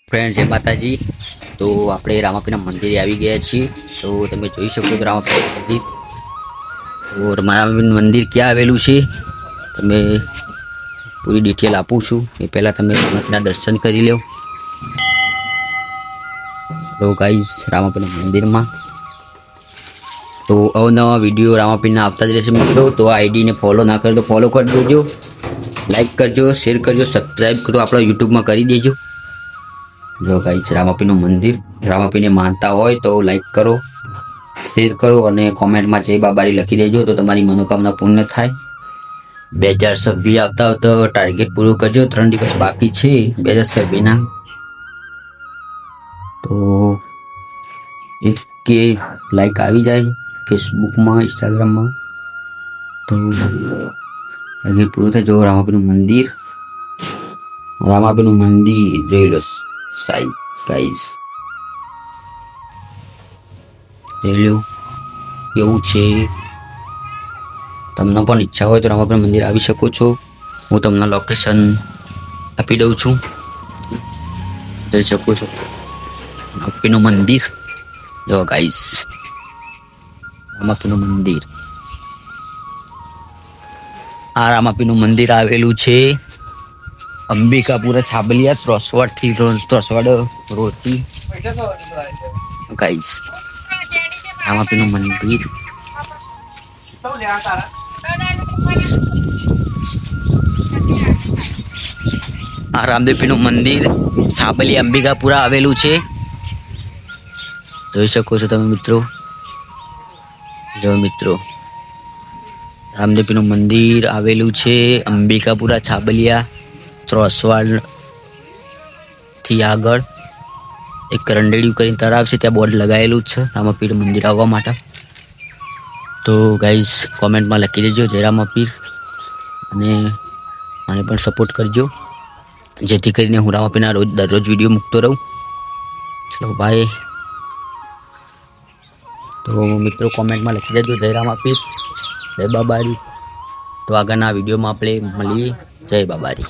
Friend જય માતાજી। તો આપણે રામાપીના મંદિરે આવી ગયા છીએ। તો તમે જોઈ શકો છો રામાપીના મંદિર। તો રામાપીનું મંદિર ક્યાં આવેલું છે તમે પૂરી ડિટેલ આપું છું। એ પહેલાં તમે રામાપીના દર્શન કરી લો। તો ગાઈસ રામાપીના મંદિરમાં તો અવનવા વિડીયો રામાપીરના આવતા જ રહેશે મિત્રો। તો આ આઈડીને ફોલો ના કરો તો ફોલો કરી દેજો, લાઈક કરજો, શેર કરજો, સબસ્ક્રાઈબ કરો આપણા યુટ્યુબમાં કરી દેજો। જો ગાઈસ રામાપીનું મંદિર, રામાપીને માનતા હોય તો લાઈક કરો, શેર કરો અને કોમેન્ટમાં જય બાબારી લખી દેજો તો તમારી મનોકામના પૂર્ણ થાય। 2026 આવતા તો ટાર્ગેટ પૂરો કરજો। 3 દિવસ બાકી છે 2026ના। તો 1K લાઈક આવી જાય ફેસબુકમાં, ઇન્સ્ટાગ્રામમાં તો હજી પૂરું થાય। જો રામાપીનું મંદિર જોઈ લો સાઈડ ગાઈસ, જોઈ લો કેવું છે। તમને પણ ઈચ્છા હોય તો રામાપીના મંદિર આવી શકો છો। હું તમને લોકેશન આપી દઉં છું, જોઈ શકો છો રામાપીનું મંદિર। જો ગાઈસ રામાપીનું મંદિર, આ રામાપીનું મંદિર આવેલું છે અંબિકાપુરા છાબલિયા ત્રસવાડ રોડથી ગાઈસ। રામાપીનું મંદિર આ રામદેવપીનું મંદિર છાબલિયા અંબિકાપુરા આવેલું છે, જોઈ શકો છો તમે મિત્રો। જો મિત્રો રામદેવપીનું મંદિર આવેલું છે અંબિકાપુરા છાબલિયા ત્રસવાડ થી આગળ એક રંડેડિયું કરીને તળાવ છે, ત્યાં બોર્ડ લગાવેલું જ છે રામાપીર મંદિર આવવા માટે। તો ગાઈસ કોમેન્ટમાં લખી દેજો જય રામાપીર અને મને પણ સપોર્ટ કરજો, જેથી કરીને હું રામાપીરના દરરોજ વિડીયો મૂકતો રહું। ચલો બાય। તો મિત્રો કોમેન્ટમાં લખી દેજો જય રામાપીર, જય બાબારી। તો આગળના વિડીયોમાં આપણે મળીએ। જય બાબારી।